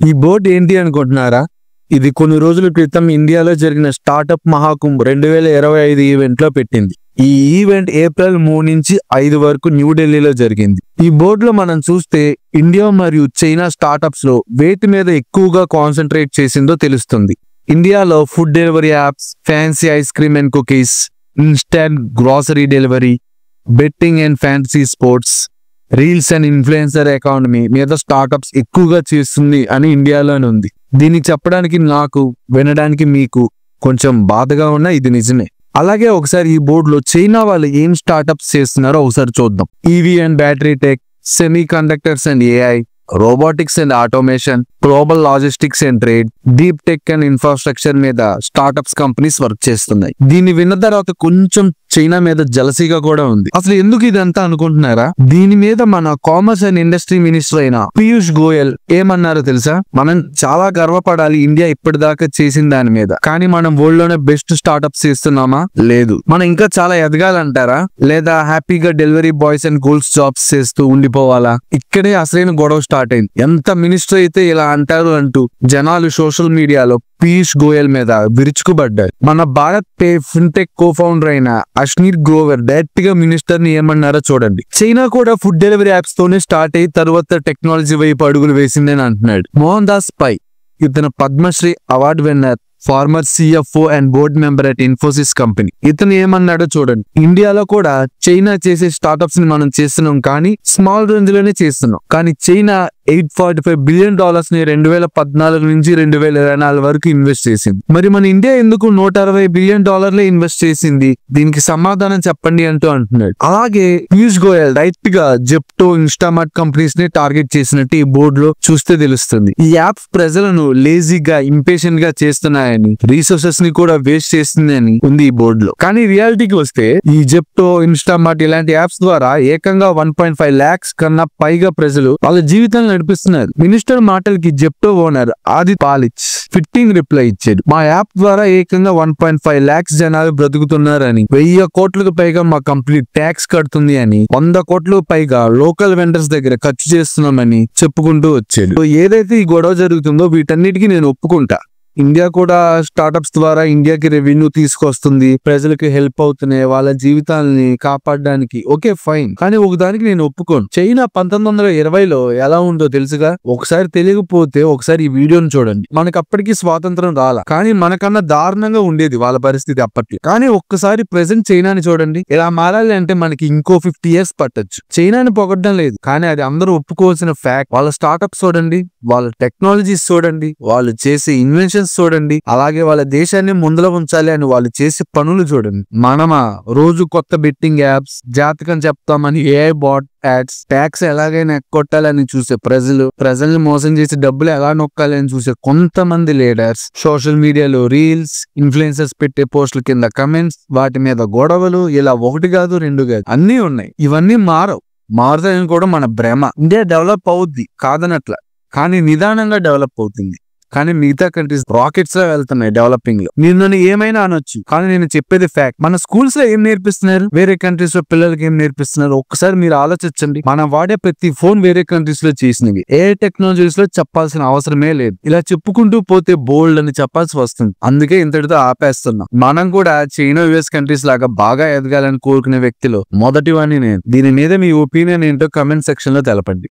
ఈ బోర్డు ఏంటి అనుకుంటున్నారా? ఇది కొన్ని రోజుల క్రితం ఇండియాలో జరిగిన స్టార్టప్ మహాకుంభ్ 2025 ఈవెంట్ లో పెట్టింది. ఈ ఈవెంట్ ఏప్రిల్ 3 నుంచి 5 వరకు న్యూఢిల్లీలో జరిగింది. ఈ బోర్డులో మనం చూస్తే ఇండియా మరియు చైనా స్టార్టప్స్ లో వేటి మీద ఎక్కువగా కాన్సన్ట్రేట్ చేసిందో తెలుస్తుంది. ఇండియాలో food delivery apps, fancy ice cream and cookies, instant grocery delivery, betting and fancy sports, reels and influencer economy మీద స్టార్టప్స్ ఎక్కువగా చేస్తుంది అని ఇండియాలోనే ఉంది. దీన్ని చెప్పడానికి నాకు, వినడానికి మీకు కొంచెం బాధగా ఉన్నా ఇది నిజమే. అలాగే ఒకసారి ఈ బోర్డులో చైనా వాళ్ళు ఏం స్టార్టప్స్ చేస్తున్నారో ఒకసారి చూద్దాం. EV and battery tech, semi conductors and AI, robotics and automation, global logistics and trade, deep tech and infrastructure మీద స్టార్టప్స్ కంపెనీస్ వర్క్ చేస్తున్నాయి. దీన్ని విన్న తర్వాత కొంచెం చైనా మీద జలసీగా కూడా ఉంది. అసలు ఎందుకు ఇదంతా అనుకుంటున్నారా? దీని మీద మన కామర్స్ అండ్ ఇండస్ట్రీ మినిస్టర్ అయిన పీయూష్ గోయల్ ఏమన్నారో తెలుసా? మనం చాలా గర్వపడాలి ఇండియా ఇప్పటిదాకా చేసిన దాని మీద. కానీ మనం వరల్డ్ లోనే బెస్ట్ స్టార్టప్స్ చేస్తున్నామా? లేదు. మనం ఇంకా చాలా ఎదగాలంటారా? లేదా హ్యాపీగా delivery boys and goals jobs చేస్తూ ఉండిపోవాలా? ఇక్కడే అసలైన గొడవ స్టార్ట్ అయింది. ఎంత మినిస్టర్ అయితే ఇలా అంటారు అంటూ జనాలు సోషల్ మీడియాలో పీయూష్ గోయల్ మీద విరుచుకుపడ్డారు. మన భారత్ పే ఫిన్టెక్ కో-ఫౌండర్ అయిన అశ్నీర్ గ్రోవర్ డైరెక్ట్ గా మినిస్టర్ ని ఏమన్నారో చూడండి. చైనా కూడా ఫుడ్ డెలివరీ యాప్స్ తోనే స్టార్ట్ అయ్యి తర్వాత టెక్నాలజీ వైపు అడుగులు వేసిందని అంటున్నాడు. మోహన్ దాస్ పై ఇతను Padmashri award winner, former CFO and board member at Infosys company. ఇతను ఏమన్నాడో చూడండి. ఇండియాలో కూడా చైనా చేసే స్టార్టప్స్ ని మనం చేస్తున్నాం, కానీ స్మాల్ రేంజ్ లోనే చేస్తున్నాం. కానీ చైనా $845 బిలియన్ ని 2014 నుంచి 2024 వరకు ఇన్వెస్ట్ చేసింది. మరి మన ఇండియా ఎందుకు $160 బిలియన్ ఇన్వెస్ట్ చేసింది? దీనికి సమాధానం చెప్పండి అంటూ అంటున్నాడు. అలాగే పీయూష్ గోయల్ డైరెక్ట్ గా జెప్టో, ఇన్స్టామార్ట్ కంపెనీస్ ని టార్గెట్ చేసినట్టు ఈ బోర్డు లో చూస్తే తెలుస్తుంది. ఈ యాప్స్ ప్రజలను లేజీగా, ఇంపేషెంట్ గా చేస్తున్నాయని, రీసోర్సెస్ ని కూడా వేస్ట్ చేస్తుందని ఉంది ఈ బోర్డు లో. కానీ రియాలిటీకి వస్తే ఈ జెప్టో, ఇన్స్టామార్ట్ ఇలాంటి యాప్స్ ద్వారా ఏకంగా 1.5 lakhs కన్నా పైగా ప్రజలు వాళ్ళ జీవితాలను నడిపిస్తున్నారు. మినిస్టర్ మాటలకి Zepto owner Aadit Palicha fitting reply ఇచ్చాడు. మా యాప్ ద్వారా ఏకంగా 1.5 lakhs జనాలు బ్రతుకుతున్నారని, 1000 కోట్లకు పైగా మా కంపెనీ ట్యాక్స్ కడుతుంది అని, 100 కోట్లకు పైగా లోకల్ వెండర్స్ దగ్గర ఖర్చు చేస్తున్నామని చెప్పుకుంటూ వచ్చాడు. ఏదైతే ఈ గొడవ జరుగుతుందో వీటన్నిటికీ నేను ఒప్పుకుంటా. ఇండియా కూడా స్టార్టప్స్ ద్వారా ఇండియాకి రెవెన్యూ తీసుకొస్తుంది, ప్రజలకు హెల్ప్ అవుతున్నాయి, వాళ్ళ జీవితాలని కాపాడడానికి. Okay, fine. కానీ ఒకదానికి నేను ఒప్పుకోను. చైనా 1920లో ఎలా ఉందో తెలుసుగా? ఒకసారి తెలియకపోతే ఒకసారి ఈ వీడియోని చూడండి. మనకు అప్పటికి స్వాతంత్రం రాలా, కానీ మనకన్నా దారుణంగా ఉండేది వాళ్ళ పరిస్థితి అప్పట్లో. కానీ ఒక్కసారి ప్రెసెంట్ చైనాని చూడండి. ఇలా మారాలి అంటే మనకి ఇంకో 50 years పట్టొచ్చు. చైనాని పొగడ్డం లేదు, కానీ అది అందరూ ఒప్పుకోవాల్సిన ఫ్యాక్ట్. వాళ్ళ స్టార్టప్స్ చూడండి, వాళ్ళ టెక్నాలజీస్ చూడండి, వాళ్ళు చేసే ఇన్వెన్షన్ చూడండి, అలాగే వాళ్ళ దేశాన్ని ముందులో ఉంచాలి అని వాళ్ళు చేసే పనులు చూడండి. మనమా రోజు కొత్త బెట్టింగ్ యాప్స్, జాతకం చెప్తామని ఏఐ బాట్ యాడ్స్, ట్యాక్స్ ఎలాగైనా ఎక్కొట్టాలని చూసే ప్రజల్ని మోసం చేసి డబ్బులు ఎలా నొక్కాలి అని చూసే కొంతమంది లీడర్స్, సోషల్ మీడియాలో రీల్స్, ఇన్ఫ్లుయెన్సర్స్ పెట్టే పోస్టుల కింద కమెంట్స్, వాటి మీద గొడవలు, ఇలా 1 కాదు 2 కాదు అన్నీ ఉన్నాయి. ఇవన్నీ మారుతాయని కూడా మన భ్రమ. ఇండియా డెవలప్ అవుద్ది కాదనట్ల, కానీ నిదానంగా డెవలప్ అవుతుంది. కానీ మిగతా కంట్రీస్ రాకెట్స్ లో వెళ్తున్నాయి డెవలపింగ్ లో. నేను ఏమైనా అనొచ్చు, కానీ నేను చెప్పేది ఫ్యాక్ట్. మన స్కూల్స్ లో ఏం నేర్పిస్తున్నారు, వేరే కంట్రీస్ లో పిల్లలకి ఏం నేర్పిస్తున్నారు ఒక్కసారి మీరు ఆలోచించండి. మనం వాడే ప్రతి ఫోన్ వేరే కంట్రీస్ లో చేసినవి. ఏ టెక్నాలజీస్ లో చెప్పాల్సిన అవసరమే లేదు. ఇలా చెప్పుకుంటూ పోతే బోల్డ్ అని చెప్పాల్సి వస్తుంది. అందుకే ఇంతటితో ఆపేస్తున్నాం. మనం కూడా చైనా, యుఎస్ కంట్రీస్ లాగా బాగా ఎదగాలని కోరుకునే వ్యక్తిలో మొదటివాణ్ణి నేను. దీని మీద మీ ఒపీనియన్ ఏంటో కమెంట్ సెక్షన్ లో తెలపండి.